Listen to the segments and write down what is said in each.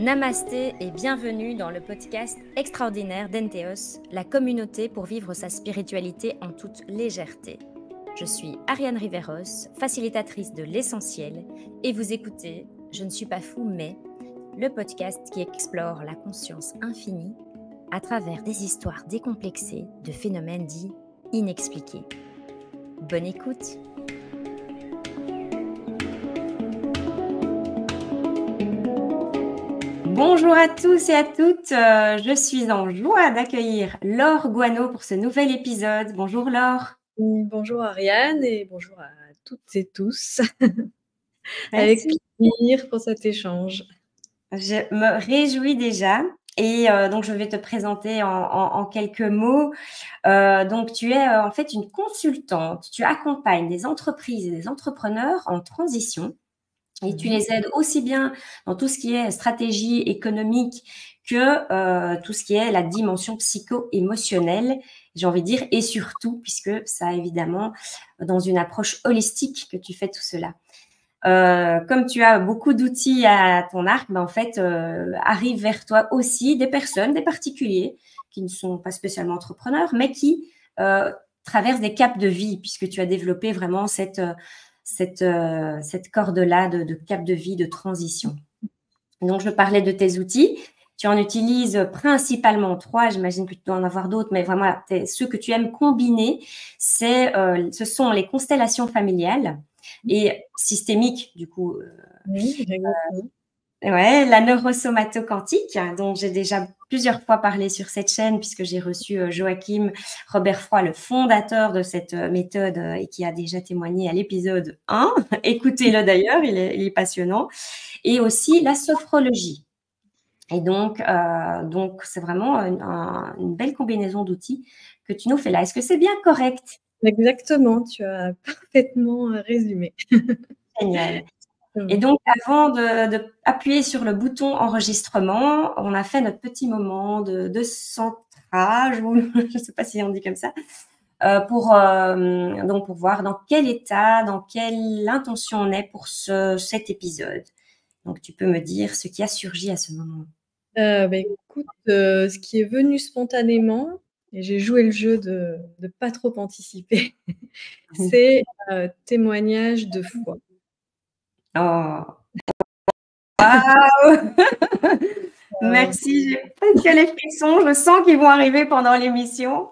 Namasté et bienvenue dans le podcast extraordinaire d'Entheos, la communauté pour vivre sa spiritualité en toute légèreté. Je suis Ariane Riveros, facilitatrice de l'essentiel, et vous écoutez Je ne suis pas fou, mais le podcast qui explore la conscience infinie à travers des histoires décomplexées de phénomènes dits inexpliqués. Bonne écoute! Bonjour à tous et à toutes, je suis en joie d'accueillir Laure Guano pour ce nouvel épisode. Bonjour Laure. Bonjour Ariane et bonjour à toutes et tous. Avec Merci. plaisir pour cet échange. Je me réjouis déjà et donc je vais te présenter en quelques mots. Donc tu es en fait une consultante, tu accompagnes des entreprises et des entrepreneurs en transition. Et tu les aides aussi bien dans tout ce qui est stratégie économique que tout ce qui est la dimension psycho-émotionnelle, j'ai envie de dire, et surtout, puisque ça évidemment, dans une approche holistique que tu fais tout cela. Comme tu as beaucoup d'outils à ton arc, en fait, arrivent vers toi aussi des personnes, des particuliers qui ne sont pas spécialement entrepreneurs, mais qui traversent des caps de vie, puisque tu as développé vraiment cette corde-là de cap de vie, de transition. Donc, je parlais de tes outils. Tu en utilises principalement 3, j'imagine que tu dois en avoir d'autres, mais vraiment, ceux que tu aimes combiner, ce sont les constellations familiales et systémiques, du coup. Oui, exactement. Ouais, la neurosomato-quantique, dont j'ai déjà plusieurs fois parlé sur cette chaîne, puisque j'ai reçu Joachim Robert Froid, le fondateur de cette méthode, et qui a déjà témoigné à l'épisode 1. Écoutez-le d'ailleurs, il est passionnant. Et aussi la sophrologie. Et donc c'est vraiment une belle combinaison d'outils que tu nous fais là. Est-ce que c'est bien correct? Exactement, tu as parfaitement résumé. Génial. Et donc, avant d'appuyer sur le bouton enregistrement, on a fait notre petit moment de centrage, ou je ne sais pas si on dit comme ça, pour voir dans quel état, dans quelle intention on est pour cet épisode. Donc, tu peux me dire ce qui a surgi à ce moment. Écoute, ce qui est venu spontanément, et j'ai joué le jeu de ne pas trop anticiper, c'est témoignage de foi. Oh, waouh! Merci, j'ai presque les frissons, je sens qu'ils vont arriver pendant l'émission.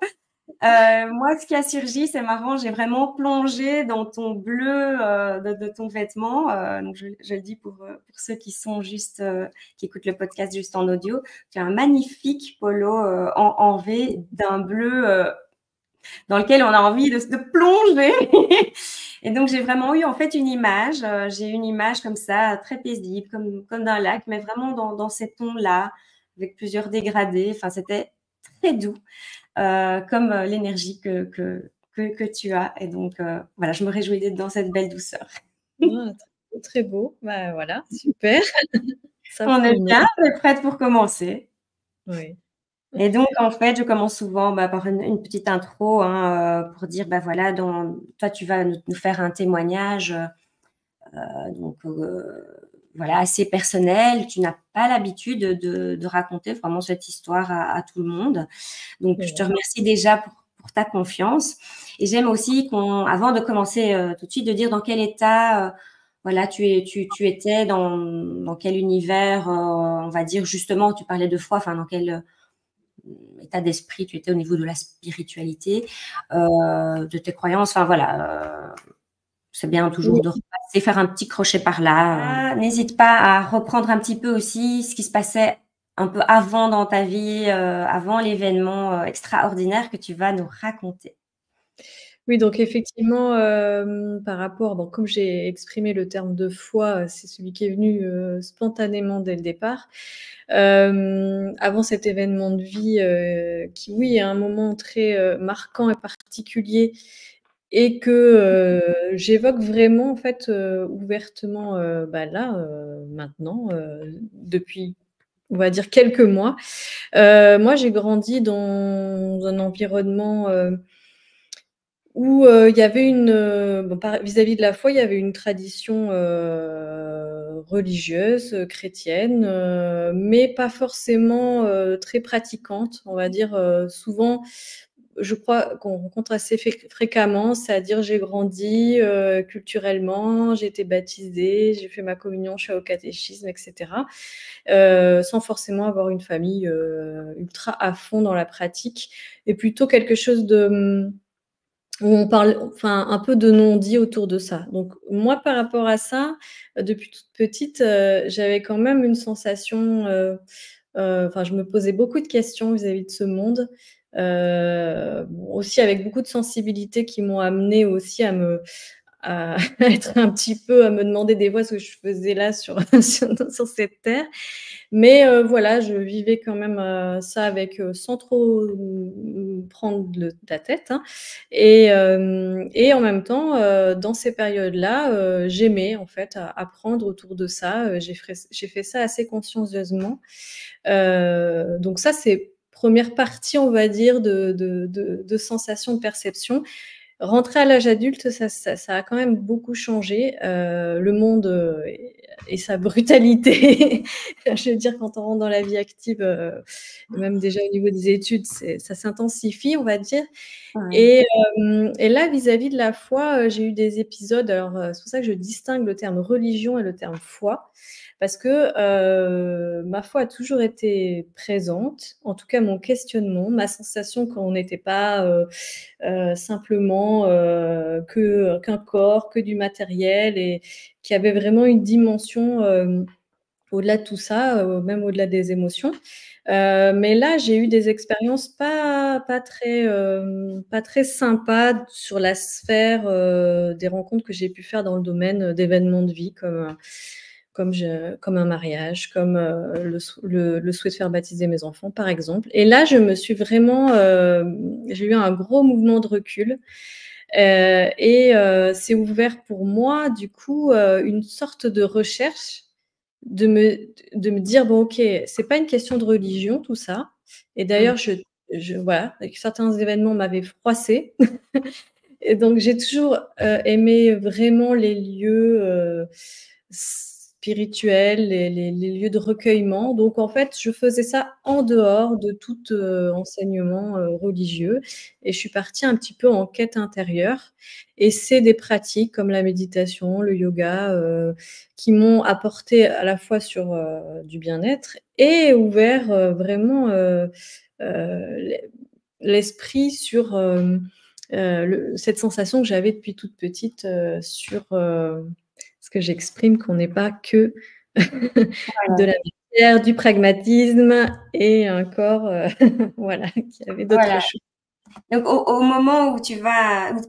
Moi, ce qui a surgi, c'est marrant, j'ai vraiment plongé dans ton bleu de ton vêtement. Donc, je le dis pour ceux qui sont juste, qui écoutent le podcast juste en audio. Tu as un magnifique polo en V d'un bleu dans lequel on a envie de plonger. Et donc, j'ai vraiment eu en fait une image. J'ai une image comme ça, très paisible, comme d'un lac, mais vraiment dans ces tons-là, avec plusieurs dégradés. Enfin, c'était très doux. Comme l'énergie que tu as. Et donc, voilà, je me réjouis d'être dans cette belle douceur. Très, très beau. Bah, voilà, super. Ça On est promet. bien, on est prête pour commencer. Oui. Et donc, en fait, je commence souvent par une petite intro pour dire, voilà, toi, tu vas nous faire un témoignage voilà, assez personnel. Tu n'as pas l'habitude de raconter vraiment cette histoire à tout le monde. Donc, je te remercie déjà pour ta confiance. Et j'aime aussi avant de commencer tout de suite, de dire dans quel état, voilà, tu étais, dans quel univers, on va dire justement, tu parlais de foi, enfin dans quel état d'esprit tu étais au niveau de la spiritualité, de tes croyances, enfin voilà. C'est bien toujours de repasser, faire un petit crochet par là. N'hésite pas à reprendre un petit peu aussi ce qui se passait un peu avant dans ta vie, avant l'événement extraordinaire que tu vas nous raconter. Oui, donc effectivement, par rapport bon, comme j'ai exprimé le terme de foi, c'est celui qui est venu, spontanément dès le départ. Avant cet événement de vie, qui oui, est un moment très, marquant et particulier et que, j'évoque vraiment en fait, ouvertement, là, maintenant, depuis, on va dire quelques mois. Moi, j'ai grandi dans un environnement, où, il y avait une, vis-à-vis de la foi, il y avait une tradition, religieuse, chrétienne, mais pas forcément très pratiquante, on va dire. Souvent, je crois qu'on rencontre assez fréquemment, c'est-à-dire j'ai grandi culturellement, j'ai été baptisée, j'ai fait ma communion, je suis au catéchisme, etc. Sans forcément avoir une famille ultra à fond dans la pratique, et plutôt quelque chose de où on parle, enfin, un peu de non-dit autour de ça. Donc moi, par rapport à ça, depuis toute petite, j'avais quand même une sensation, enfin, je me posais beaucoup de questions vis-à-vis de ce monde, bon, aussi avec beaucoup de sensibilité qui m'ont amenée aussi à être un petit peu, à me demander des fois ce que je faisais là sur sur cette terre. Mais voilà, je vivais quand même ça avec sans trop prendre la tête, hein. Et en même temps, dans ces périodes-là, j'aimais en fait apprendre autour de ça. J'ai fait ça assez consciencieusement. Donc ça, c'est première partie, on va dire, de sensation, de perception. Rentrer à l'âge adulte, ça a quand même beaucoup changé. Le monde et sa brutalité, je veux dire, quand on rentre dans la vie active, même déjà au niveau des études, ça s'intensifie, on va dire. Ouais. Et là, vis-à-vis de la foi, j'ai eu des épisodes. Alors, c'est pour ça que je distingue le terme religion et le terme foi, parce que ma foi a toujours été présente, en tout cas mon questionnement, ma sensation qu'on n'était pas simplement qu'un corps, que du matériel, et qu'il y avait vraiment une dimension au-delà de tout ça, même au-delà des émotions. Mais là, j'ai eu des expériences pas très sympas sur la sphère des rencontres que j'ai pu faire dans le domaine d'événements de vie, comme un mariage, comme le souhait de faire baptiser mes enfants, par exemple. Et là, je me suis vraiment, j'ai eu un gros mouvement de recul. C'est ouvert pour moi, du coup, une sorte de recherche de me dire, bon, ok, c'est pas une question de religion, tout ça. Et d'ailleurs, voilà, certains événements m'avaient froissée. Et donc, j'ai toujours aimé vraiment les lieux spirituels, les lieux de recueillement. Donc, en fait, je faisais ça en dehors de tout enseignement religieux. Et je suis partie un petit peu en quête intérieure. Et c'est des pratiques comme la méditation, le yoga, qui m'ont apporté à la fois sur du bien-être et ouvert vraiment l'esprit sur cette sensation que j'avais depuis toute petite sur ce que j'exprime, qu'on n'est pas que de la matière, du pragmatisme et un corps voilà, qui avait d'autres Voilà. choses. Donc, au moment où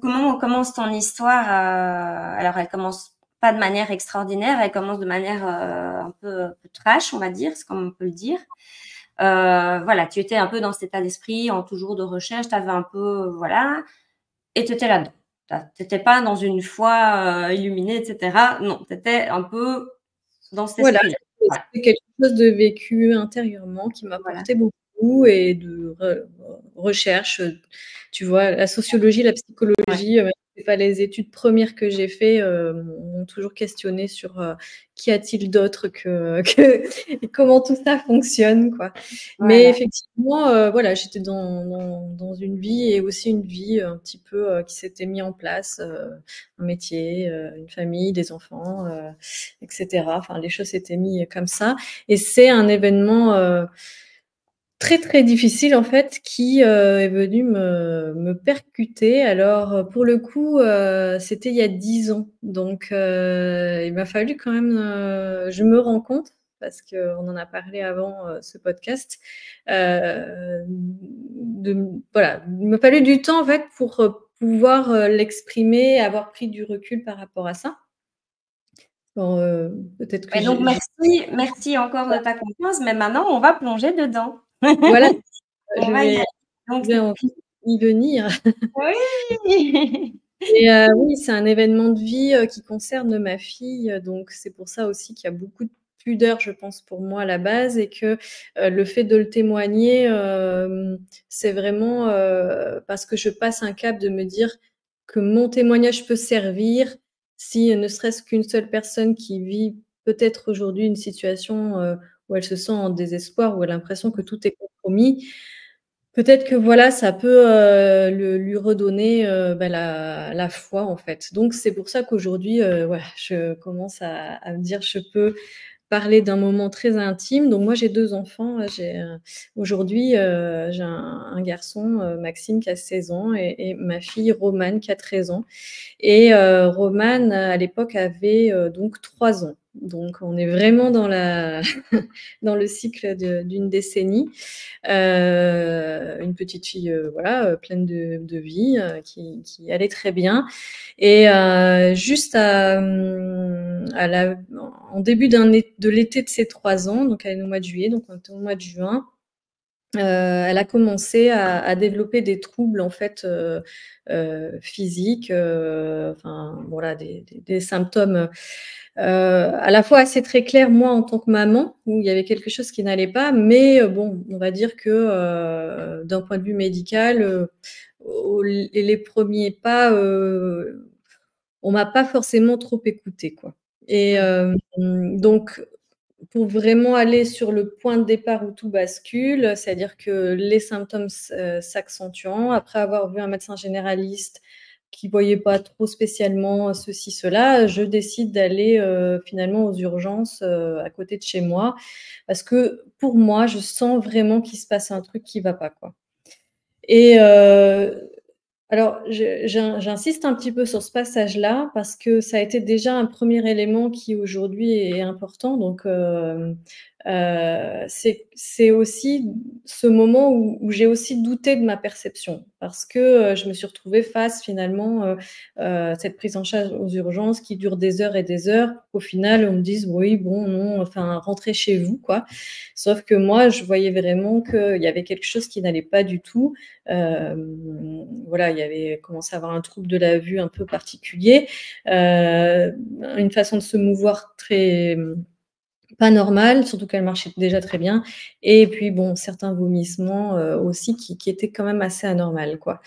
comment commence ton histoire, alors elle commence pas de manière extraordinaire, elle commence de manière un peu trash, on va dire, c'est comme on peut le dire. Voilà, tu étais un peu dans cet état d'esprit, en toujours de recherche, tu avais un peu, voilà, et tu étais là-dedans. Tu n'étais pas dans une foi illuminée, etc. Non, tu étais un peu dans cet Voilà, esprit-là. Voilà. c'était quelque chose de vécu intérieurement qui Voilà. m'apportait beaucoup, et de recherche, tu vois? La sociologie, la Ouais. psychologie, c'est pas les études premières que j'ai fait, m'ont toujours questionnée sur, qu'y a-t-il d'autre que et comment tout ça fonctionne, quoi. Mais Voilà. effectivement, voilà, j'étais dans une vie, et aussi une vie un petit peu, qui s'était mis en place, un métier, une famille, des enfants, etc. Enfin, les choses s'étaient mises comme ça. Et c'est un événement très, très difficile, en fait, qui est venu me percuter. Alors, pour le coup, c'était il y a 10 ans. Donc, il m'a fallu quand même, je me rends compte, parce qu'on en a parlé avant ce podcast, voilà, il m'a fallu du temps, en fait, pour pouvoir l'exprimer, avoir pris du recul par rapport à ça. Bon, peut-être que Et donc, merci encore de ta confiance, mais maintenant, on va plonger dedans. voilà, On je va y vais aller. Donc, je vais en y venir. oui. Et oui, c'est un événement de vie qui concerne ma fille, donc c'est pour ça aussi qu'il y a beaucoup de pudeur, je pense, pour moi à la base, et que le fait de le témoigner, c'est vraiment parce que je passe un cap de me dire que mon témoignage peut servir, si ne serait-ce qu'une seule personne qui vit peut-être aujourd'hui une situation, où elle se sent en désespoir, où elle a l'impression que tout est compromis. Peut-être que voilà, ça peut, lui redonner, bah, la foi en fait. Donc c'est pour ça qu'aujourd'hui, voilà, je commence à me dire: «Je peux parler d'un moment très intime». Donc moi j'ai 2 enfants, j'ai, aujourd'hui, j'ai un garçon, Maxime qui a 16 ans et ma fille Romane qui a 13 ans. Et Romane, à l'époque, avait, donc 3 ans. Donc on est vraiment dans la dans le cycle d'une décennie. Une petite fille, voilà, pleine de vie, qui allait très bien et juste à la en début de l'été de ses 3 ans, donc elle est née au mois de juillet, donc on était au mois de juin, elle a commencé à développer des troubles en fait, physiques, enfin voilà des symptômes, à la fois assez très clairs, moi en tant que maman, où il y avait quelque chose qui n'allait pas, mais bon, on va dire que, d'un point de vue médical, au les premiers pas, on m'a pas forcément trop écoutée, quoi et Mmh. donc pour vraiment aller sur le point de départ où tout bascule, c'est-à-dire que les symptômes s'accentuant, après avoir vu un médecin généraliste qui voyait pas trop spécialement ceci, cela, je décide d'aller, finalement aux urgences, à côté de chez moi. Parce que pour moi, je sens vraiment qu'il se passe un truc qui va pas, quoi. Et alors j'insiste un petit peu sur ce passage-là parce que ça a été déjà un premier élément qui aujourd'hui est important donc c'est aussi ce moment où j'ai aussi douté de ma perception parce que, je me suis retrouvée face finalement, cette prise en charge aux urgences qui dure des heures et des heures. Au final, on me dise: «Oui, bon, non, enfin rentrez chez vous», quoi. Sauf que moi, je voyais vraiment qu'il y avait quelque chose qui n'allait pas du tout. Voilà, il y avait commencé à avoir un trouble de la vue un peu particulier, une façon de se mouvoir très, pas normale, surtout qu'elle marchait déjà très bien et puis bon, certains vomissements, aussi qui étaient quand même assez anormales, quoi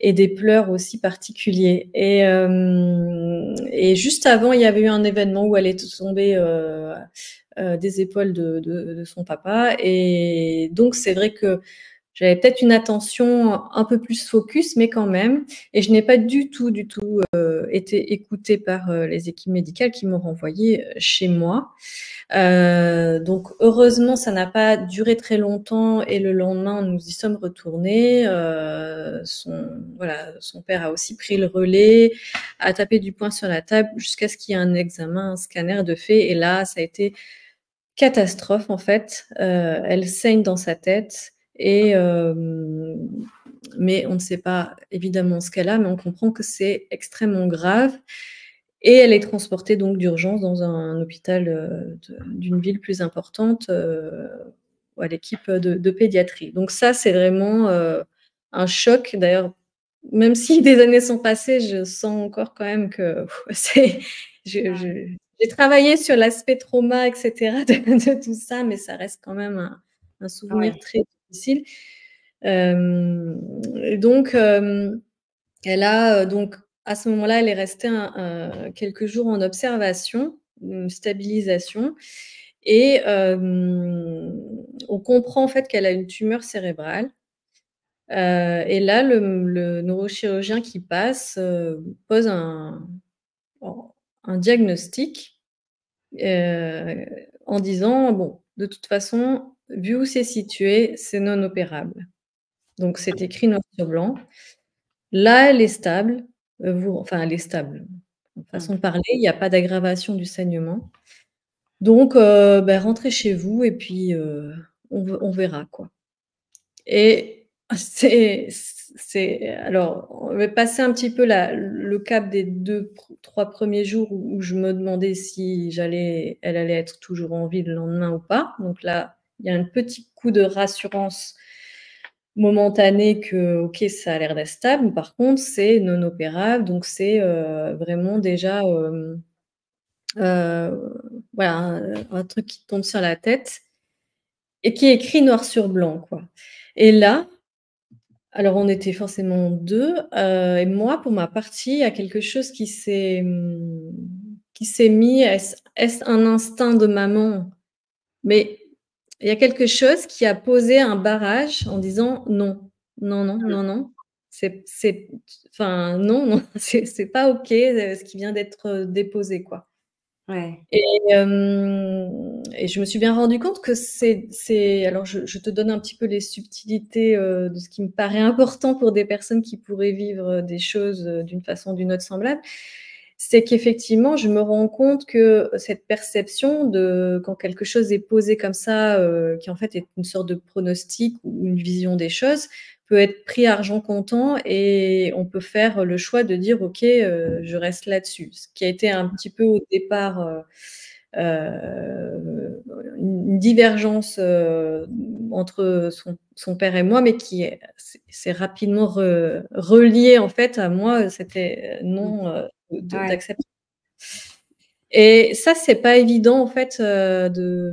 et des pleurs aussi particuliers et juste avant, il y avait eu un événement où elle est tombée, des épaules de son papa et donc c'est vrai que j'avais peut-être une attention un peu plus focus, mais quand même et je n'ai pas du tout, été écoutée par, les équipes médicales qui m'ont renvoyée, chez moi. Donc heureusement, ça n'a pas duré très longtemps et le lendemain, nous y sommes retournés. Son père a aussi pris le relais, a tapé du poing sur la table jusqu'à ce qu'il y ait un examen, un scanner de fait et là, ça a été catastrophe en fait. Elle saigne dans sa tête et mais on ne sait pas évidemment ce qu'elle a, mais on comprend que c'est extrêmement grave et elle est transportée donc d'urgence dans un hôpital, d'une ville plus importante, à l'équipe, de pédiatrie. Donc ça, c'est vraiment, un choc. D'ailleurs, même si des années sont passées, je sens encore quand même que c'est Ouais. j'ai travaillé sur l'aspect trauma et cetera de tout ça, mais ça reste quand même un souvenir Ouais. très difficile. Et donc elle a, donc à ce moment-là, elle est restée quelques jours en observation, stabilisation et on comprend en fait qu'elle a une tumeur cérébrale, et là le neurochirurgien qui passe, pose un diagnostic, en disant: «Bon, de toute façon, vu où c'est situé, c'est non opérable». Donc c'est écrit noir sur blanc. Là, elle est stable, vous enfin, elle est stable, Mmh. façon de parler, il y a pas d'aggravation du saignement. Donc bah, rentrez chez vous et puis, on verra, quoi et c'est alors, on va passer un petit peu le cap des 3 premiers jours où je me demandais si elle allait être toujours en vie le lendemain ou pas. Donc là, il y a un petit coup de rassurance momentané que, OK, ça a l'air d'être stable. Par contre, c'est non opérable, donc c'est, vraiment déjà, voilà, un truc qui tombe sur la tête et qui est écrit noir sur blanc, quoi et là, alors on était forcément 2, et moi, pour ma partie, il y a quelque chose qui s'est mis? Est-ce un instinct de maman? Mais il y a quelque chose qui a posé un barrage en disant: «Non, non, non, non, non, c'est enfin non, non, c'est pas OK, ce qui vient d'être, déposé, quoi». Ouais. Et je me suis bien rendu compte que c'est alors je te donne un petit peu les subtilités, de ce qui me paraît important pour des personnes qui pourraient vivre, des choses, d'une façon ou d'une autre semblable. C'est qu'effectivement, je me rends compte que cette perception de quand quelque chose est posé comme ça, qui en fait est une sorte de pronostic ou une vision des choses, peut être pris argent comptant et on peut faire le choix de dire: «OK, je reste là-dessus». Ce qui a été un petit peu au départ, une divergence, entre son père et moi, mais qui s'est rapidement relié en fait à moi, c'était Mmh. non, Ouais. d'accepter. Et ça, c'est pas évident en fait, de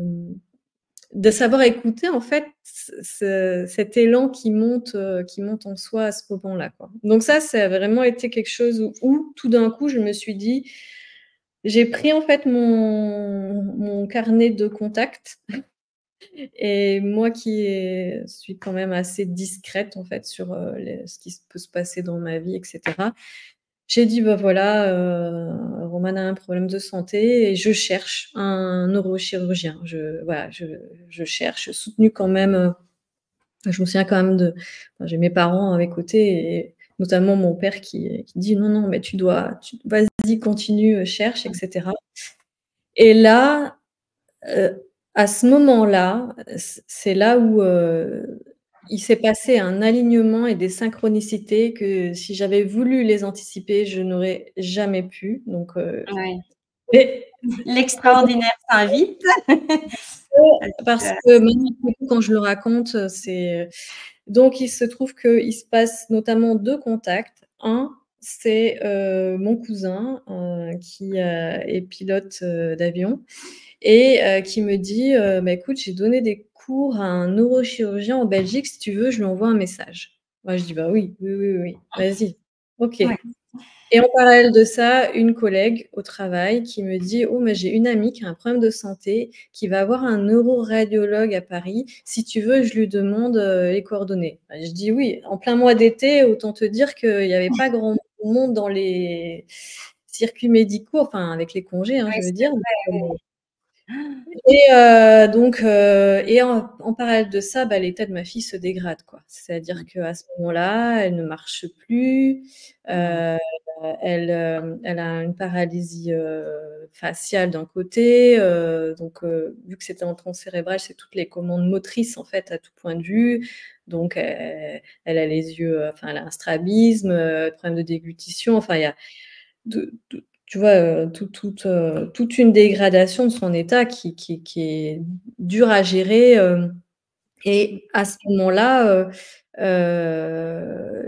savoir écouter en fait cet élan qui monte en soi à ce moment-là, quoi. Donc ça a vraiment été quelque chose où tout d'un coup je me suis dit j'ai pris en fait mon carnet de contacts et moi suis quand même assez discrète en fait sur, ce qui peut se passer dans ma vie et cetera. J'ai dit: «Bah, voilà, Roman a un problème de santé et je cherche un neurochirurgien». Je cherche, soutenu quand même, je me souviens quand même j'ai mes parents à mes côtés et notamment mon père qui dit: «Non, non, mais tu vas-y, continue, cherche» et cetera. Et là, à ce moment-là, c'est là où, il s'est passé un alignement et des synchronicités que si j'avais voulu les anticiper, je n'aurais jamais pu. Donc, Ouais. et L'extraordinaire s'invite. parce Heu, que maintenant, quand je le raconte, c'est donc il se trouve qu'il se passe notamment 2 contacts. Un, c'est, mon cousin, qui, est pilote, d'avion et qui me dit, «Bah, écoute, j'ai donné des cours à un neurochirurgien en Belgique, si tu veux, je lui envoie un message». Moi, je dis: «Bah, oui, oui, oui, oui, vas-y, OK». ouais. Et en parallèle de ça, une collègue au travail qui me dit: «Oh, mais j'ai une amie qui a un problème de santé, qui va voir un neuroradiologue à Paris. Si tu veux, je lui demande, les coordonnées». Bah, je dis: «Oui». En plein mois d'été, autant te dire qu'il y avait pas grand monde dans les circuits médicaux, enfin avec les congés, hein, Ouais, je veux c'est dire. vrai, ouais. Et donc et en parallèle de ça, bah, l'état de ma fille se dégrade, quoi. C'est-à-dire qu'à ce moment-là, elle ne marche plus, Mmh. heu, elle a une paralysie, faciale d'un côté, donc vu que c'était en transe cérébrale, c'est toutes les commandes motrices, en fait, à tout point de vue. Donc elle a les yeux, enfin, elle a un strabisme, problème de déglutition, enfin, il y a de tu vois, toute une dégradation de son état qui est dure à gérer, et à ce moment-là,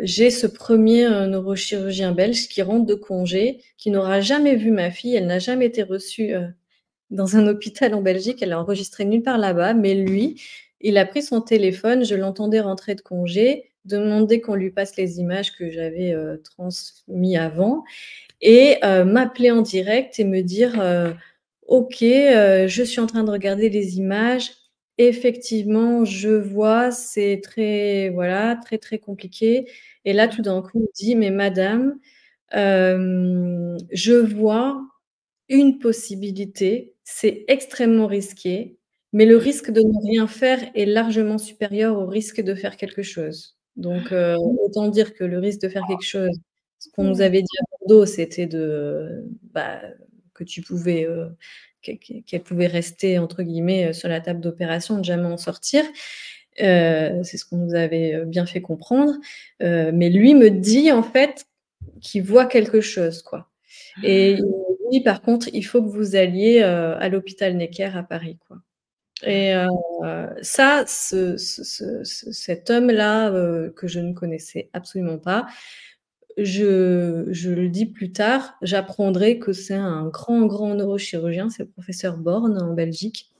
j'ai ce premier er neurochirurgien belge qui rentre de congé, qui n'aura jamais vu ma fille. Elle n'a jamais été reçue, dans un hôpital en Belgique. Elle est enregistrée nulle part là-bas, mais lui, il a pris son téléphone, je l'entendais rentrer de congé, demander qu'on lui passe les images que j'avais, transmis avant et m'appeler en direct et me dire, «OK, je suis en train de regarder les images. Effectivement, je vois, c'est très voilà, très, très compliqué» et là, tout d'un coup, il me dit: «Mais madame, je vois une possibilité, c'est extrêmement risqué, mais le risque de ne rien faire est largement supérieur au risque de faire quelque chose. Donc, autant dire que le risque de faire quelque chose, ce qu'on nous avait dit à Bordeaux, c'était bah, que tu pouvais, qu'elle pouvait rester entre guillemets, sur la table d'opération, ne jamais en sortir. C'est ce qu'on nous avait, bien fait comprendre. Mais lui me dit en fait qu'il voit quelque chose, quoi. Et il me dit: «Par contre, il faut que vous alliez, à l'hôpital Necker à Paris», quoi. Et ça, cet homme-là, que je ne connaissais absolument pas, je le dis plus tard, j'apprendrai que c'est un grand, grand neurochirurgien, c'est le professeur Born en Belgique,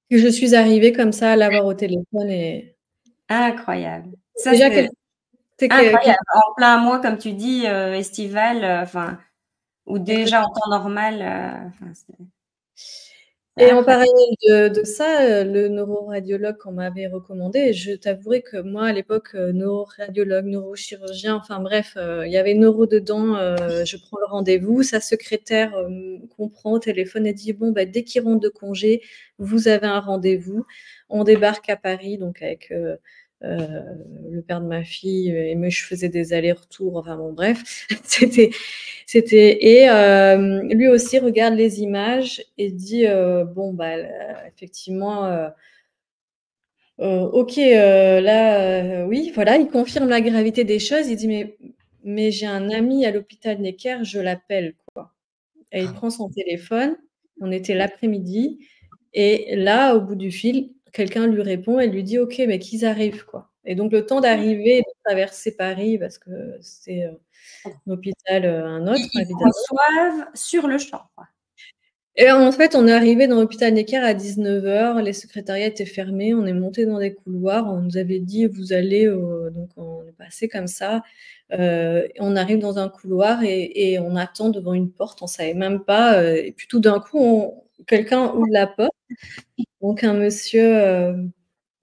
que je suis arrivée comme ça à l'avoir au téléphone et Incroyable. Ça, déjà c'est c'est incroyable. En plein mois, comme tu dis, estival, enfin, ou déjà en temps normal, Et en parallèle de ça, le neuroradiologue qu'on m'avait recommandé, je t'avouerai que moi, à l'époque, neuroradiologue, neurochirurgien, enfin bref, il y avait neuro dedans, je prends le rendez-vous, sa secrétaire comprend au téléphone et dit, bon, bah, dès qu'il rentre de congé, vous avez un rendez-vous. On débarque à Paris, donc avec le père de ma fille, et moi, je faisais des allers-retours, enfin bon, bref, et lui aussi regarde les images et dit bon bah effectivement ok là oui voilà, il confirme la gravité des choses. Il dit mais j'ai un ami à l'hôpital Necker, je l'appelle quoi. Et il prend son téléphone. On était l'après-midi et là au bout du fil, quelqu'un lui répond et lui dit ok mais qu'ils arrivent quoi. Et donc le temps d'arriver, de traverser Paris parce que c'est un hôpital un autre ils évidemment. reçoivent sur le champ, quoi. Et en fait, on est arrivé dans l'hôpital Necker à 19h, les secrétariats étaient fermés, on est monté dans des couloirs, on nous avait dit vous allez, donc on est passé comme ça, on arrive dans un couloir et on attend devant une porte, on savait même pas, et puis tout d'un coup, quelqu'un ouvre la porte, donc un monsieur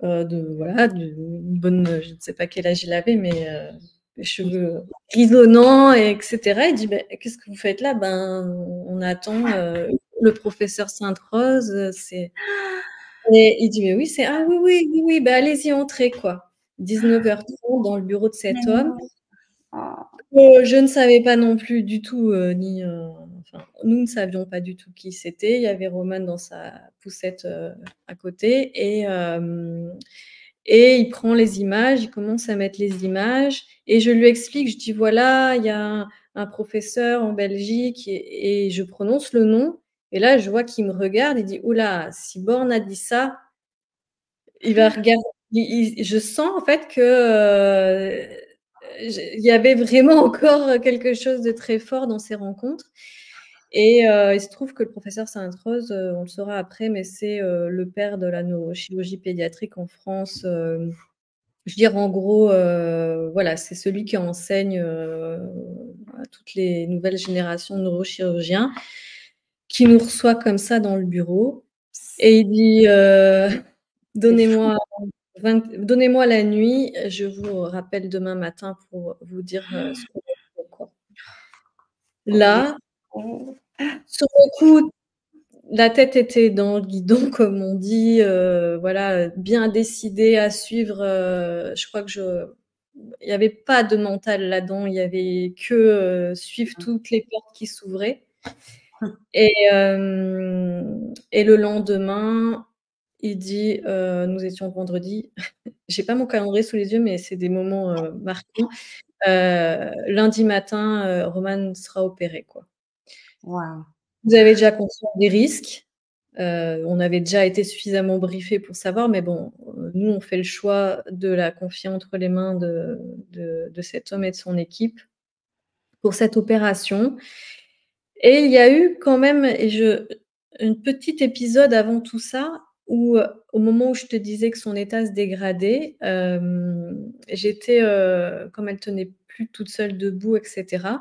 une bonne, je ne sais pas quel âge il avait, mais les cheveux grisonnants, etc. Il dit qu'est-ce que vous faites là? On attend le professeur Sainte-Rose. Et il dit mais oui, ah oui, oui, oui, oui, allez-y, entrez quoi. 19h30 dans le bureau de cet homme. Je ne savais pas non plus du tout, enfin, nous ne savions pas du tout qui c'était. Il y avait Roman dans sa poussette à côté et il prend les images, il commence à mettre les images et je lui explique, je dis voilà, il y a un professeur en Belgique et je prononce le nom et là je vois qu'il me regarde, il dit oula, si Born a dit ça, il va regarder. Je sens en fait que il y avait vraiment encore quelque chose de très fort dans ces rencontres. Et il se trouve que le professeur Sainte-Rose, on le saura après, mais c'est le père de la neurochirurgie pédiatrique en France. Je veux dire, en gros, voilà, c'est celui qui enseigne à toutes les nouvelles générations de neurochirurgiens, qui nous reçoit comme ça dans le bureau. Et il dit donnez-moi la nuit, je vous rappelle demain matin pour vous dire ce qu'on a fait, quoi. Là, sur le coup, la tête était dans le guidon, comme on dit, voilà, bien décidée à suivre. Je crois que il n'y avait pas de mental là-dedans, il y avait que suivre toutes les portes qui s'ouvraient. Et le lendemain, il dit, nous étions vendredi. J'ai pas mon calendrier sous les yeux, mais c'est des moments marquants. Lundi matin, Roman sera opéré, quoi. Waouh. Vous avez déjà conscience des risques. On avait déjà été suffisamment briefés pour savoir, mais bon, nous, on fait le choix de la confier entre les mains de cet homme et de son équipe pour cette opération. Et il y a eu quand même, un petit épisode avant tout ça, où au moment où je te disais que son état se dégradait, j'étais, comme elle tenait plus toute seule debout, etc.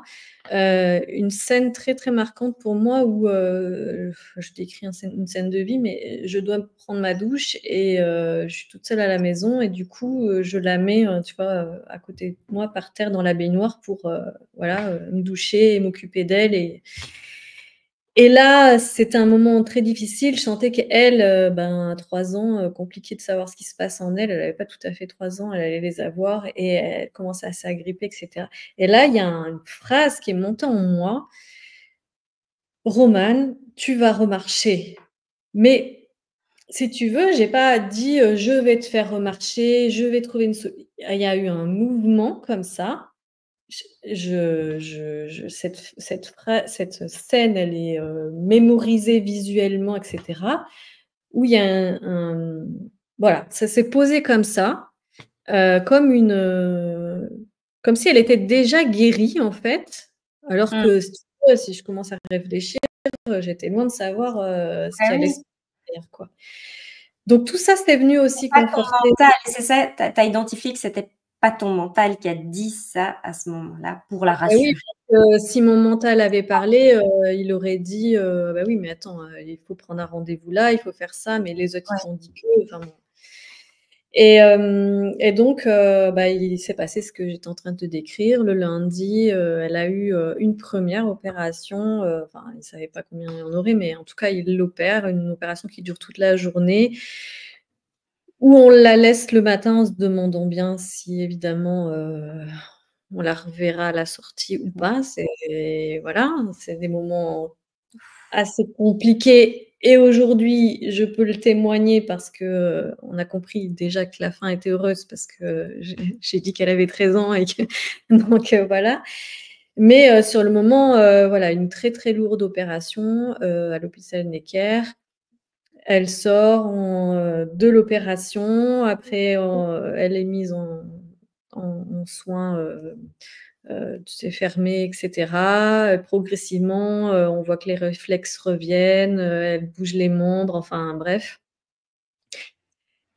Une scène très très marquante pour moi où je décris une scène de vie, mais je dois prendre ma douche et je suis toute seule à la maison et du coup je la mets, tu vois, à côté de moi par terre dans la baignoire pour voilà, me doucher et m'occuper d'elle et là, c'était un moment très difficile. Je sentais qu'elle, à 3 ans, compliqué de savoir ce qui se passe en elle. Elle avait pas tout à fait 3 ans, elle allait les avoir et elle commençait à s'agripper, et cetera. Et là, il y a une phrase qui est montée en moi: «Romane, tu vas remarcher». Mais si tu veux, j'ai pas dit, «Je vais te faire remarcher, je vais trouver une so». Il y a eu un mouvement comme ça. Cette scène, elle est mémorisée visuellement, et cetera, où il y a voilà, ça s'est posé comme ça, comme comme si elle était déjà guérie, en fait, alors que si tu veux, si je commence à réfléchir, j'étais loin de savoir ce qui allait se faire, quoi. Donc tout ça, c'est venu aussi Pas ton conforter. mental, c'est ça, tu as identifié que c'était pas ton mental qui a dit ça à ce moment-là pour la Bah oui, rassurer. si mon mental avait parlé, il aurait dit, «Bah oui, mais attends, il faut prendre un rendez-vous là, il faut faire ça, mais les autres, ils Ouais. t'ont dit que», enfin bon. Et donc, bah, il s'est passé ce que j'étais en train de te décrire. Le lundi, elle a eu, une première opération, enfin, il savait pas combien il y en aurait, mais en tout cas, il l'opère, une opération qui dure toute la journée, où on la laisse le matin en se demandant bien si évidemment, on la reverra à la sortie ou pas. C'est voilà, c'est des moments assez compliqué et aujourd'hui, je peux le témoigner parce que, on a compris déjà que la fin était heureuse parce que j'ai dit qu'elle avait 13 ans et que donc voilà. Mais sur le moment, voilà, une très, très lourde opération, à l'hôpital Necker. Elle sort de l'opération. Après, elle est mise en soins, tu sais, fermé et cetera. Progressivement, on voit que les réflexes reviennent, elle bouge les membres, enfin bref.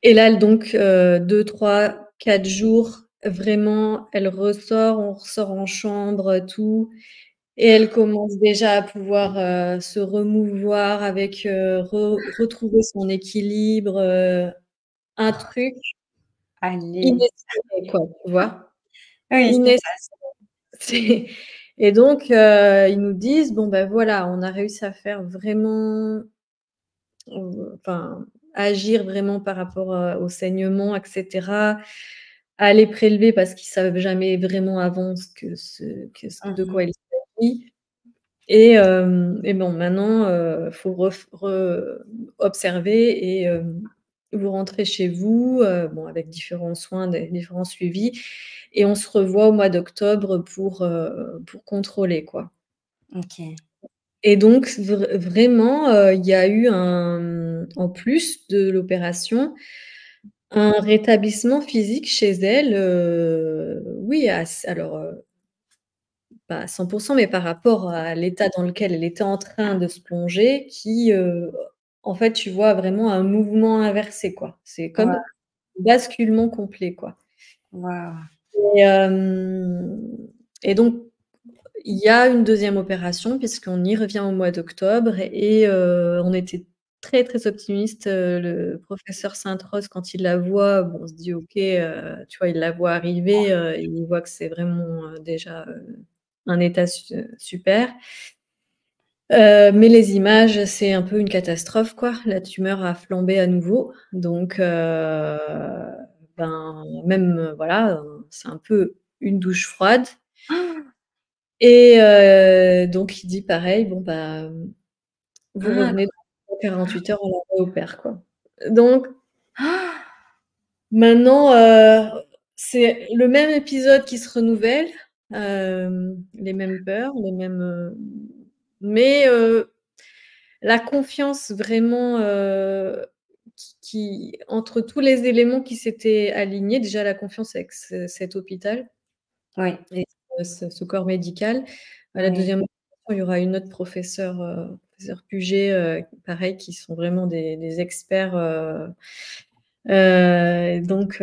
Et là, donc 2-3-4 jours, vraiment, elle ressort, on ressort en chambre, tout et elle commence déjà à pouvoir, se remouvoir avec, retrouver son équilibre, un truc Allez. inespéré quoi, tu vois? Oui, c'est Ines ça. C'est et donc ils nous disent: «Bon, ben voilà, on a réussi à faire vraiment, enfin, agir vraiment par rapport, au saignement et cetera, à les prélever parce qu'ils savent jamais vraiment avant ce de quoi Mmh. il s'agit et bon maintenant, faut observer et vous rentrez chez vous, bon avec différents soins, des différents suivis et on se revoit au mois d'octobre pour contrôler, quoi. OK. Et donc vraiment, il y a eu en plus de l'opération, un rétablissement physique chez elle, oui, alors, pas à 100 mais par rapport à l'état dans lequel elle était en train de se plonger qui, en fait, tu vois vraiment un mouvement inversé, quoi. C'est comme Waouh, basculement complet, quoi. waouh. Et et donc il y a une deuxième opération puisqu'on y revient au mois d'octobre et on était très, très optimistes, le professeur Sainte-Rose quand il la voit, bon, on se dit: «OK», tu vois, il la voit arriver, il voit que c'est vraiment, déjà, un état super. Mais les images, c'est un peu une catastrophe, quoi. La tumeur a flambé à nouveau, donc ben, même, voilà, c'est un peu une douche froide et donc il dit pareil: «Bon, bah, vous Ah! revenez dans 48 heures, on la réopère, quoi». Donc maintenant, c'est le même épisode qui se renouvelle, les mêmes peurs, les mêmes, mais la confiance vraiment, qui entre tous les éléments qui s'étaient alignés, déjà la confiance avec cet hôpital Oui, et ce corps médical. À la oui. deuxième opération, il y aura une autre professeure, professeure Puget, pareil qui sont vraiment des experts, donc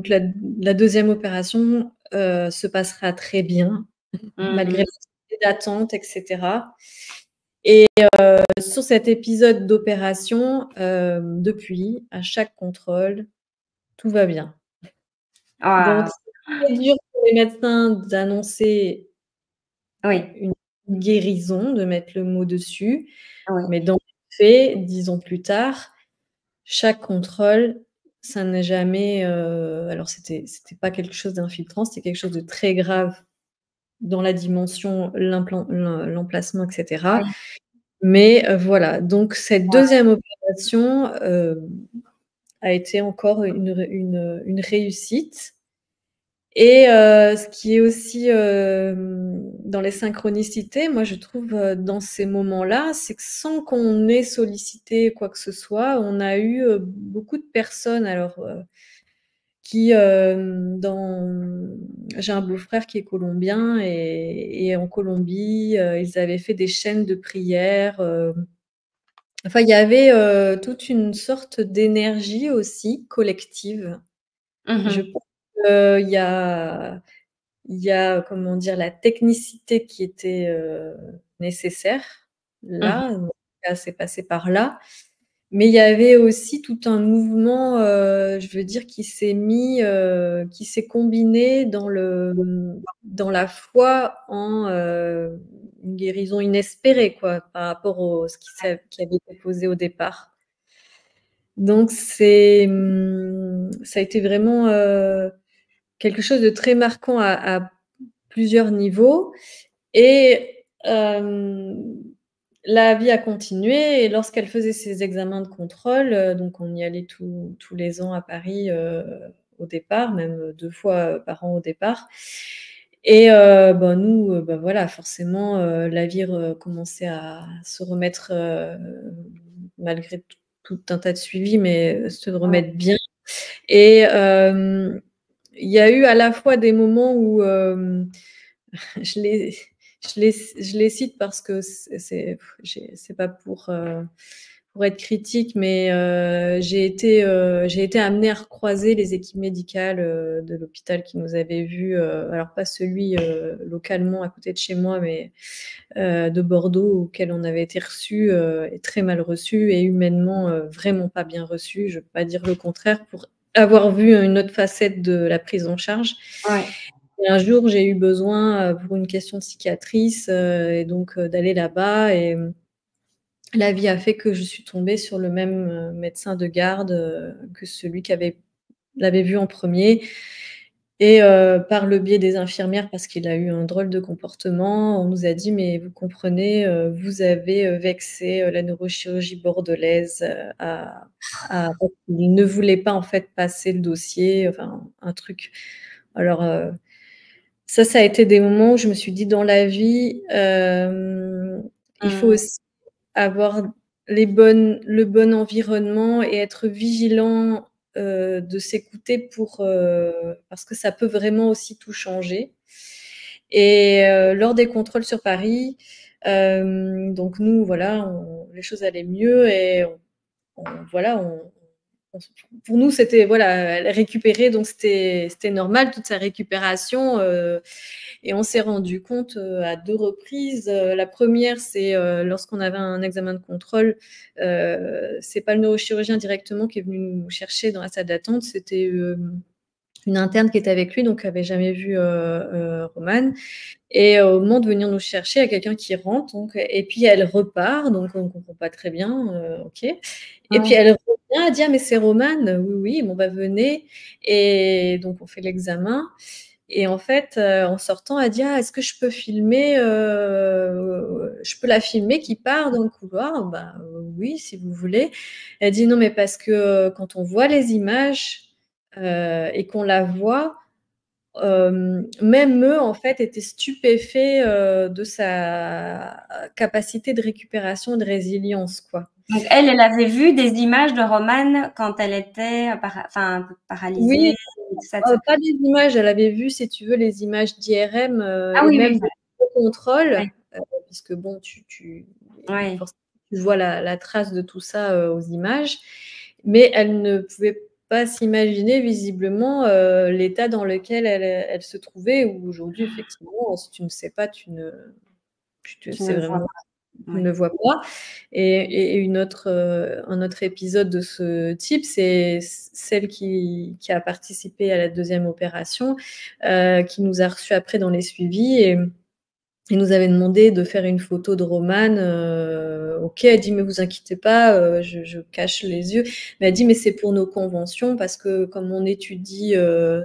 la deuxième opération, se passera très bien Mmh malgré mh. les d'attente et cetera et sur cet épisode d'opération, depuis, à chaque contrôle, tout va bien. Donc Waouh! c'est très dur pour les médecins d'annoncer Oui, une guérison, de mettre le mot dessus, oui, mais dans les faits, 10 ans plus tard, chaque contrôle, ça n'est jamais, alors c'était pas quelque chose d'infiltrant, c'était quelque chose de très grave dans la dimension, l'emplacement et cetera. oui. Mais voilà, donc cette deuxième opération, a été encore une réussite et ce qui est aussi, dans les synchronicités, moi je trouve, dans ces moments-là, c'est que sans qu'on ait sollicité quoi que ce soit, on a eu, beaucoup de personnes alors, qui, j'ai un beau-frère qui est colombien et en Colombie, ils avaient fait des chaînes de prières, enfin il y avait, toute une sorte d'énergie aussi collective. Mmh Je mh. pense il y a, comment dire, la technicité qui était nécessaire Mmh. là, donc ça s'est passé par là. Mais il y avait aussi tout un mouvement, je veux dire, qui s'est combiné dans la foi en une guérison inespérée, quoi, par rapport au ce qui avait été posé au départ. Donc ça a été vraiment quelque chose de très marquant à plusieurs niveaux. Et la vie a continué et lorsqu'elle faisait ses examens de contrôle, donc on y allait tous les ans à Paris au départ, même 2 fois par an au départ. Et ben nous, bah voilà, forcément, la vie commençait à se remettre, malgré tout un tas de suivis, mais se Ouais. remettre bien. Et il y a eu à la fois des moments où je les, je les cite parce que c'est pas pour être critique, mais j'ai été amenée à recroiser les équipes médicales de l'hôpital qui nous avaient vus, alors pas celui localement à côté de chez moi, mais de Bordeaux, auquel on avait été reçus, et très mal reçus, et humainement vraiment pas bien reçus, je ne veux pas dire le contraire, pour avoir vu une autre facette de la prise en charge. Ouais. Et un jour, j'ai eu besoin, pour une question de cicatrice, et donc d'aller là-bas. Et la vie a fait que je suis tombée sur le même médecin de garde que celui qui l'avait vu en premier. Et par le biais des infirmières, parce qu'il a eu un drôle de comportement, on nous a dit: «Mais vous comprenez, vous avez vexé la neurochirurgie bordelaise parce qu'il ne voulait pas en fait passer le dossier», enfin un truc. Alors ça a été des moments où je me suis dit: «Dans la vie, il faut Mmh. aussi avoir le bon environnement et être vigilant, de s'écouter parce que ça peut vraiment aussi tout changer». Et lors des contrôles sur Paris, donc nous, voilà, les choses allaient mieux et voilà, on pour nous, c'était, voilà, elle récupérait, donc c'était normal, toute sa récupération. Et on s'est rendu compte à 2 reprises. La première, c'est lorsqu'on avait un examen de contrôle, c'est pas le neurochirurgien directement qui est venu nous chercher dans la salle d'attente, c'était une interne qui était avec lui, donc qui avait jamais vu Romane. Et au moment de venir nous chercher, il y a quelqu'un qui rentre, donc, et puis elle repart, donc on ne comprend pas très bien, ok. Et puis Mmh. elle revient, elle dit: «Ah mais c'est Romane?» «Oui, oui, bon bah venez». Et donc on fait l'examen. Et en fait, en sortant, elle dit: «Ah, est-ce que je peux filmer, je peux la filmer qui part dans le couloir?» «Bah, oui, si vous voulez». Elle dit: «Non, mais parce que, quand on voit les images, et qu'on la voit, même eux, en fait, étaient stupéfaits, de sa capacité de récupération et de résilience, quoi». Donc elle avait vu des images de Romane quand elle était enfin, un peu Oui, paralysée et tout ça, tout ça. pas des images, elle avait vu, si tu veux, les images d'IRM, Ah et oui, oui, même ça, de contrôle, ouais. puisque bon, Ouais. forcément, tu vois la trace de tout ça, aux images, mais elle ne pouvait pas s'imaginer visiblement, l'état dans lequel elle se trouvait, où aujourd'hui, effectivement, si tu ne sais pas, Tu ne c'est le vois vraiment, pas. tu ne Ouais. le vois pas. Et un autre épisode de ce type, c'est celle qui a participé à la deuxième opération, qui nous a reçus après dans les suivis. Et il nous avait demandé de faire une photo de Romane. OK, elle dit: «Mais vous inquiétez pas, je cache les yeux». Mais elle dit: «Mais c'est pour nos conventions parce que comme on étudie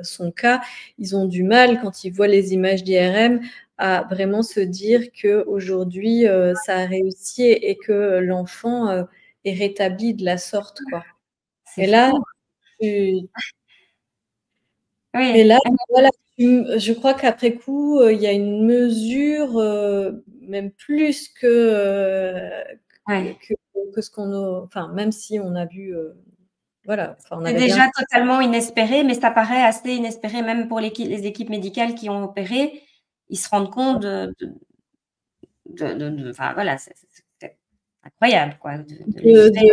son cas, ils ont du mal quand ils voient les images d'IRM à vraiment se dire qu'aujourd'hui, ça a réussi et que l'enfant est rétabli de la sorte, quoi». C'est Et là, fou. tu Oui. mais là, voilà, je crois qu'après coup, il y a une mesure, même plus Ouais. que ce qu'on a, enfin, même si on a vu, voilà, enfin, on C'est avait bien. déjà totalement inespéré, mais ça paraît assez inespéré même pour les équipes médicales qui ont opéré. Ils se rendent compte enfin voilà, c'est incroyable quoi, de l'effet.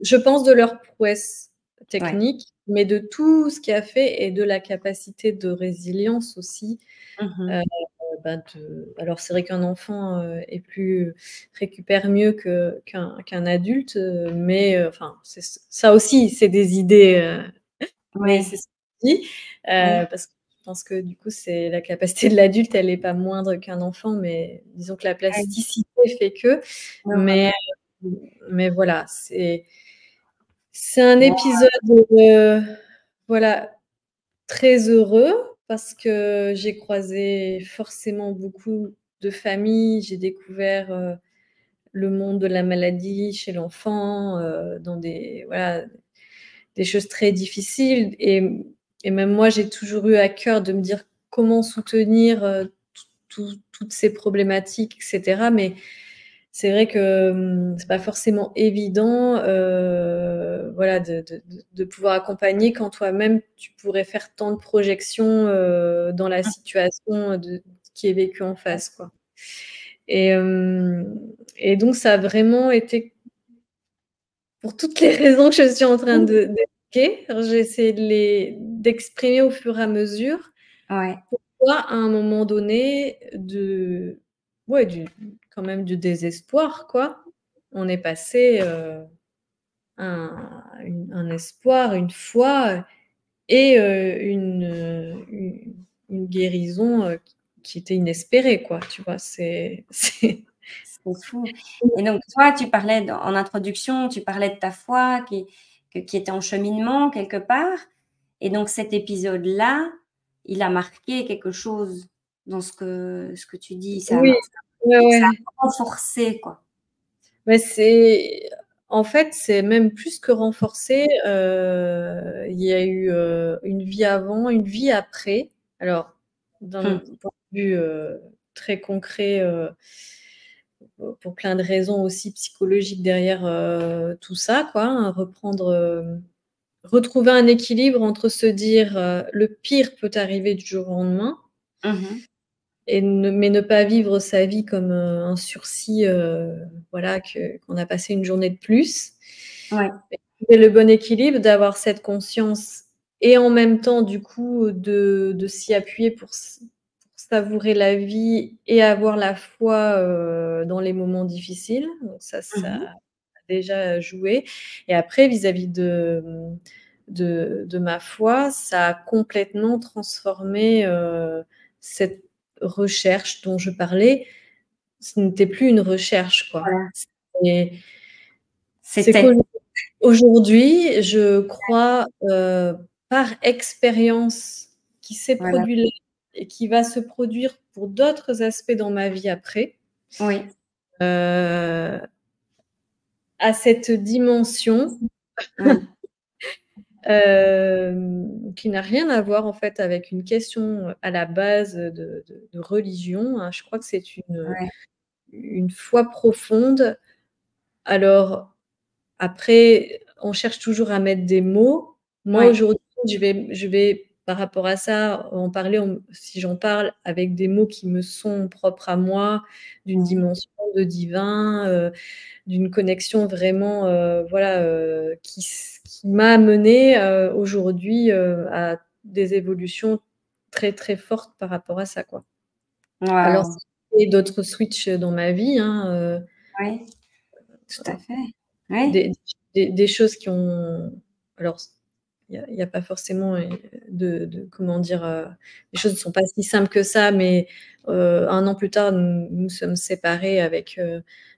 Je pense de leur prouesse Ouais. technique. mais de tout ce qu'il a fait et de la capacité de résilience aussi. Mhm. Alors c'est vrai qu'un enfant récupère mieux qu'un adulte, mais enfin ça aussi c'est des idées, mais c'est Ouais, ce qu'on dit, ouais, parce que je pense que du coup c'est la capacité de l'adulte, elle est pas moindre qu'un enfant, mais disons que la ouais, plasticité fait que, ouais, mais voilà. mais voilà, c'est un Bon, épisode, voilà, très heureux parce que j'ai croisé forcément beaucoup de familles. J'ai découvert, le monde de la maladie chez l'enfant, dans des choses très difficiles et même moi, j'ai toujours eu à cœur de me dire comment soutenir, toutes ces problématiques et cetera, mais c'est vrai que, c'est pas forcément évident, voilà, de pouvoir accompagner quand toi-même tu pourrais faire tant de projections, dans la situation qui est vécue en face, quoi. Et, et donc ça a vraiment été pour toutes les raisons que je suis en train d'évoquer. Alors j'ai essayé d'exprimer au fur et à mesure. ouais, Toi, à un moment donné, ouais, quand même du désespoir, quoi. On est passé, un espoir, une foi et une guérison, qui était inespérée, quoi, tu vois? c'est fou. Et donc, toi, tu parlais en introduction, tu parlais de ta foi qui était en cheminement quelque part. Et donc, cet épisode-là, il a marqué quelque chose dans ce que tu dis. Oui, ouais, Ça ouais. a renforcé, quoi. Mais en fait, c'est même plus que renforcé. Il y a eu une vie avant, une vie après. Alors, d'un Hum, point de vue très concret, pour plein de raisons aussi psychologiques derrière tout ça, quoi, hein, retrouver un équilibre entre se dire le pire peut arriver du jour au lendemain mhm. mais ne pas vivre sa vie comme un sursis, voilà, qu'on a passé une journée de plus. Ouais, Et le bon équilibre, d'avoir cette conscience et en même temps, du coup, de s'y appuyer pour savourer la vie et avoir la foi dans les moments difficiles. Donc ça mhm. a déjà joué. Et après, vis-à-vis de ma foi, ça a complètement transformé cette recherche dont je parlais. Ce n'était plus une recherche, quoi. Voilà. Et c'est C'était, qu'aujourd'hui, je crois, par expérience qui s'est voilà. produit là et qui va se produire pour d'autres aspects dans ma vie après, Oui. à cette dimension Mmh. qui n'a rien à voir en fait avec une question à la base de religion, hein. Je crois que c'est Ouais. une foi profonde. Alors après, on cherche toujours à mettre des mots. Moi, Ouais. aujourd'hui, je vais par rapport à ça, en parler, si j'en parle avec des mots qui me sont propres à moi, d'une Mmh. dimension de divin, d'une connexion vraiment, voilà, qui m'a amenée, aujourd'hui, à des évolutions très, très fortes par rapport à ça, quoi. Alors, Waouh! ça a fait d'autres switches dans ma vie, hein, Oui, tout à voilà. fait. Oui. Des choses qui ont alors il y a pas forcément, comment dire, les choses ne sont pas si simples que ça, mais 1 an plus tard, nous sommes séparés avec,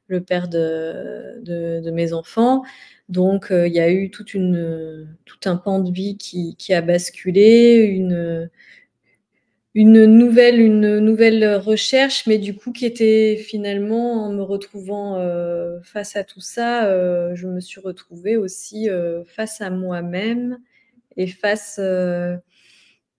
le père de mes enfants. Donc il y a eu tout un pan de vie qui a basculé, une nouvelle recherche, mais du coup qui était finalement en me retrouvant, face à tout ça, je me suis retrouvée aussi, face à moi-même et face,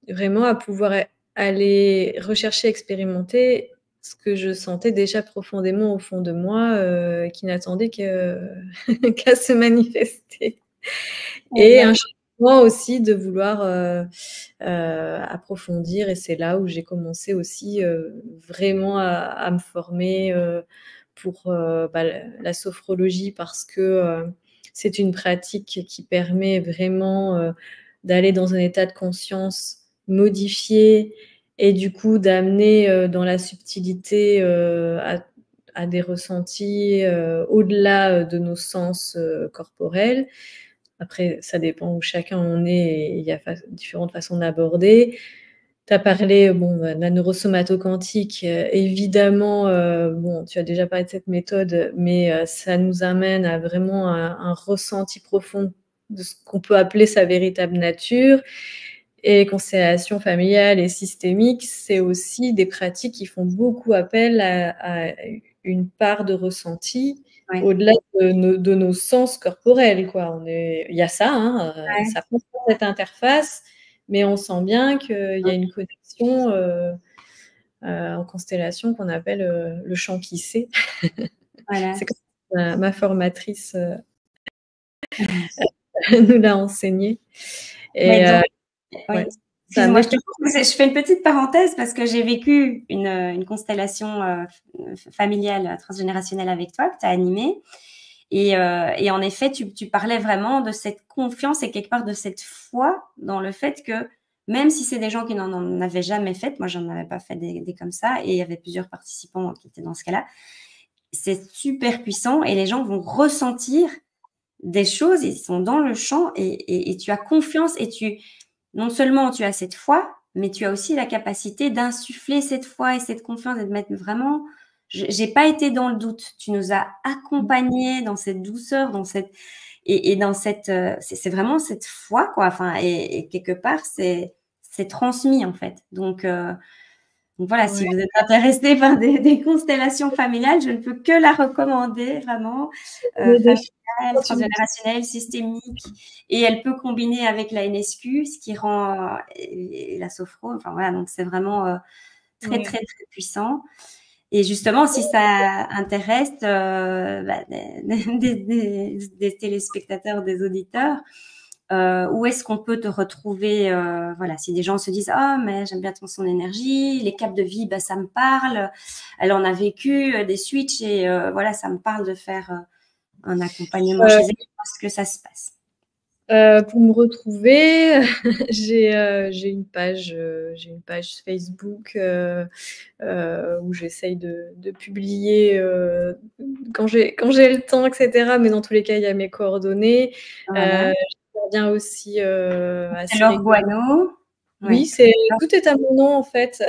vraiment à pouvoir aller rechercher, expérimenter ce que je sentais déjà profondément au fond de moi, qui n'attendait qu'à se manifester et un Exact. changement aussi de vouloir, approfondir et c'est là où j'ai commencé aussi, vraiment à me former, pour, la sophrologie parce que, c'est une pratique qui permet vraiment, d'aller dans un état de conscience modifié et du coup d'amener dans la subtilité à des ressentis au-delà de nos sens corporels. Après, ça dépend où chacun en est et il y a différentes façons d'aborder. Tu as parlé de la neurosomatoquantique. Évidemment, tu as déjà parlé de cette méthode, mais ça nous amène à vraiment un ressenti profond de ce qu'on peut appeler sa véritable nature. Et les constellations familiales et systémiques, c'est aussi des pratiques qui font beaucoup appel à une part de ressenti au-delà de nos sens corporels, quoi. Il y a ça, ça passe par cette interface, mais on sent bien qu'il y a une connexion en constellation qu'on appelle le champ qui sait. Voilà. C'est comme ma formatrice nous l'a enseigné. Et oui. Excuse-moi, je fais une petite parenthèse parce que j'ai vécu une constellation familiale transgénérationnelle avec toi que tu as animée. Et en effet, tu parlais vraiment de cette confiance et quelque part de cette foi dans le fait que même si c'est des gens qui n'en avaient jamais fait, moi j'en avais pas fait des comme ça, et il y avait plusieurs participants qui étaient dans ce cas-là, c'est super puissant et les gens vont ressentir des choses, ils sont dans le champ et tu as confiance et non seulement tu as cette foi, mais tu as aussi la capacité d'insuffler cette foi et cette confiance et de mettre vraiment. J'ai pas été dans le doute. Tu nous as accompagnés dans cette douceur, dans cette dans cette. C'est vraiment cette foi, quoi. Enfin, et quelque part, c'est transmis en fait. Donc voilà, si vous êtes intéressé par des constellations familiales, je ne peux que la recommander vraiment. Familiale, transgénérationnelle, systémique, et elle peut combiner avec la NSQ, ce qui rend et la sophro. Enfin voilà, donc c'est vraiment très très très puissant. Et justement, si ça intéresse des téléspectateurs, des auditeurs, où est-ce qu'on peut te retrouver voilà, si des gens se disent mais j'aime bien ton son énergie, les caps de vie, ça me parle, elle en a vécu des switches et voilà, ça me parle de faire un accompagnement chez elle. Est-ce que ça se passe? Pour me retrouver, j'ai une page Facebook où j'essaye de publier quand j'ai le temps, etc. Mais dans tous les cas, il y a mes coordonnées. Voilà. J'interviens aussi assez Laure Guano. Oui, tout est à mon nom en fait.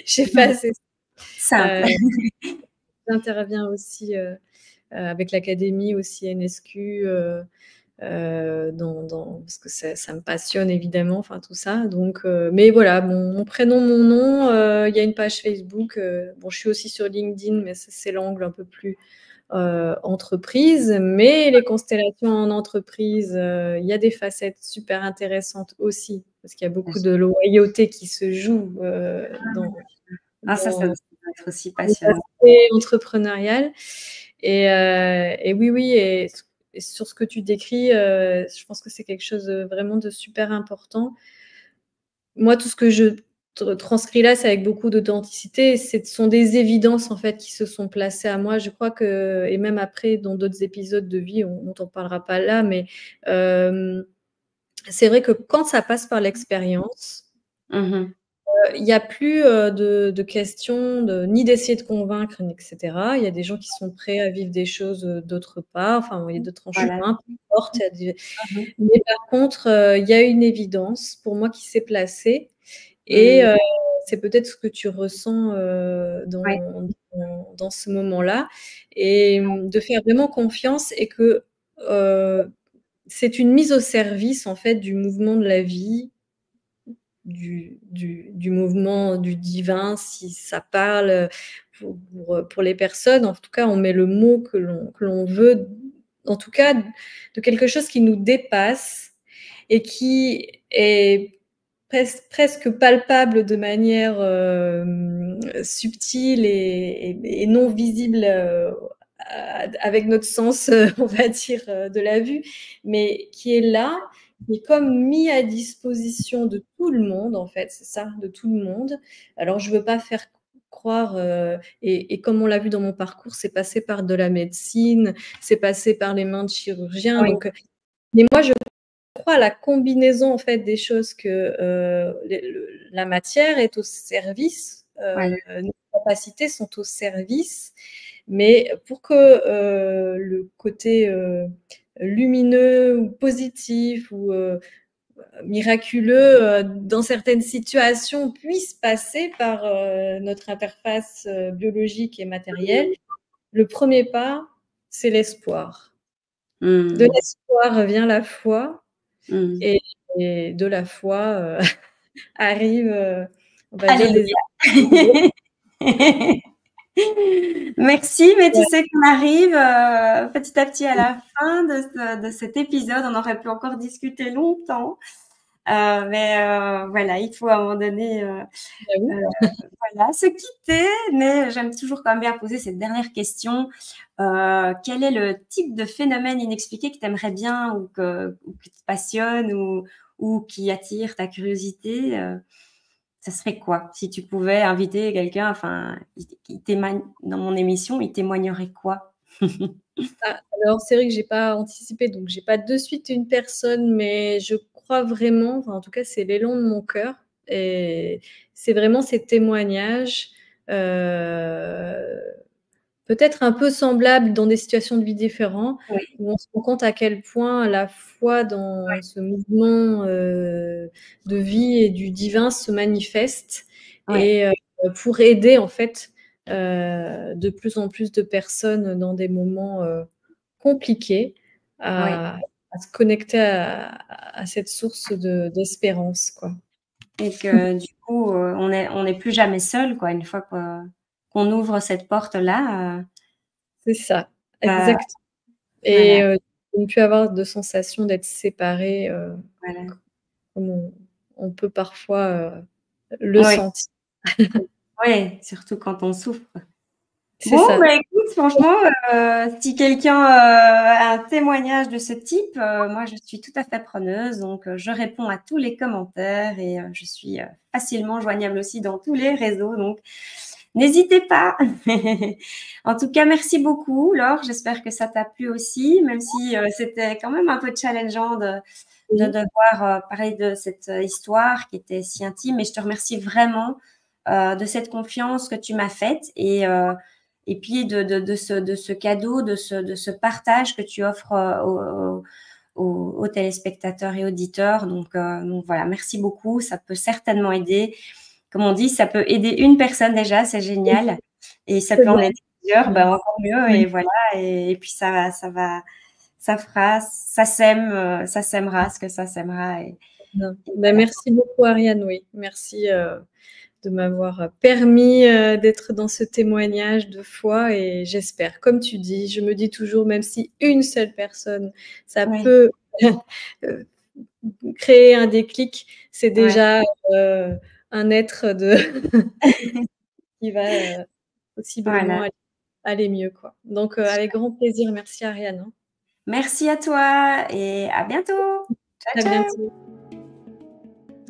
J'ai pas assez simple. J'interviens aussi avec l'académie aussi NSQ. Parce que ça me passionne évidemment, enfin tout ça. Donc, mais voilà, mon prénom, mon nom. Il y a une page Facebook. Je suis aussi sur LinkedIn, mais c'est l'angle un peu plus entreprise. Mais les constellations en entreprise, il y a des facettes super intéressantes aussi, parce qu'il y a beaucoup de loyauté qui se joue ça doit être aussi passionnant. Entrepreneurial. Et oui, et sur ce que tu décris, je pense que c'est quelque chose vraiment de super important. Moi, tout ce que je transcris là, c'est avec beaucoup d'authenticité. Ce sont des évidences en fait qui se sont placées à moi. Je crois que, et même après, dans d'autres épisodes de vie, on n'en parlera pas là, mais c'est vrai que quand ça passe par l'expérience, il n'y a plus de questions ni d'essayer de convaincre, etc. Il y a des gens qui sont prêts à vivre des choses d'autre part. Enfin, il y a d'autres chemins, peu importe. Mais par contre, il y a une évidence pour moi qui s'est placée. Et c'est peut-être ce que tu ressens dans ce moment-là. Et de faire vraiment confiance et que c'est une mise au service en fait du mouvement de la vie, du mouvement du divin, si ça parle pour les personnes. En tout cas, on met le mot que l'on veut, en tout cas, de quelque chose qui nous dépasse et qui est presque palpable de manière subtile et non visible avec notre sens, on va dire, de la vue, mais qui est là, qui est comme mis à disposition de tout le monde, en fait, c'est ça, de tout le monde. Alors, je veux pas faire croire, et comme on l'a vu dans mon parcours, c'est passé par de la médecine, c'est passé par les mains de chirurgiens. Donc, mais moi, je crois à la combinaison en fait des choses que la matière est au service, nos capacités sont au service, mais pour que le côté lumineux ou positif ou miraculeux dans certaines situations puisse passer par notre interface biologique et matérielle, le premier pas, c'est l'espoir. De l'espoir vient la foi et de la foi arrive, on va dire, des Alléluia. Merci, mais tu sais qu'on arrive petit à petit à la fin de cet épisode. On aurait pu encore discuter longtemps, mais voilà, il faut à un moment donné voilà, se quitter. Mais j'aime toujours quand même bien poser cette dernière question. Quel est le type de phénomène inexpliqué que tu aimerais bien ou que te passionne ou qui attire ta curiosité ça serait quoi? Si tu pouvais inviter quelqu'un, enfin, dans mon émission, il témoignerait quoi? Alors c'est vrai que j'ai pas anticipé, donc j'ai pas de suite une personne, mais je crois vraiment, enfin en tout cas c'est l'élan de mon cœur et c'est vraiment ces témoignages, peut-être un peu semblables dans des situations de vie différentes, Oui, où on se rend compte à quel point la foi dans ce mouvement, de vie et du divin se manifeste ouais, et pour aider en fait, de plus en plus de personnes dans des moments, compliqués ouais. à se connecter à cette source d'espérance, quoi. Et que du coup, on n'est plus jamais seul, quoi. Une fois qu'on ouvre cette porte-là, C'est ça, bah, exact et voilà, de ne plus avoir de sensation d'être séparés, voilà. comme on peut parfois, le Oui, sentir. ouais, surtout quand on souffre. C'est Bon, ça. bah, écoute, franchement, si quelqu'un a un témoignage de ce type, moi, je suis tout à fait preneuse. Donc, je réponds à tous les commentaires et je suis facilement joignable aussi dans tous les réseaux. Donc, n'hésitez pas. En tout cas, merci beaucoup, Laure. J'espère que ça t'a plu aussi, même si c'était quand même un peu challengeant de Oui, devoir parler de cette histoire qui était si intime. Et je te remercie vraiment de cette confiance que tu m'as faite et puis de ce cadeau, de ce partage que tu offres aux téléspectateurs et auditeurs. Donc voilà, merci beaucoup. Ça peut certainement aider. Comme on dit, ça peut aider une personne déjà, c'est génial. Et ça c'est peut en bon. aider plusieurs, Ouais. ben encore mieux. Ouais. Et voilà. Et puis ça fera, ça sèmera ce que ça sèmera. Non. Et Bah, voilà. merci beaucoup Ariane, oui. Merci, de m'avoir permis, d'être dans ce témoignage de foi et j'espère, comme tu dis, je me dis toujours, même si une seule personne, ça Oui, peut, heu, créer un déclic, c'est ouais, déjà, un être de qui va, possiblement voilà. aller mieux, quoi. Donc, avec grand plaisir. Merci Ariane, hein. Merci à toi et à bientôt. Ciao, À ciao. bientôt.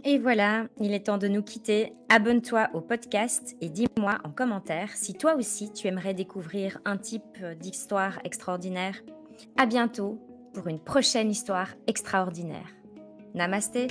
Et voilà, il est temps de nous quitter. Abonne-toi au podcast et dis-moi en commentaire si toi aussi tu aimerais découvrir un type d'histoire extraordinaire. À bientôt pour une prochaine histoire extraordinaire. Namasté.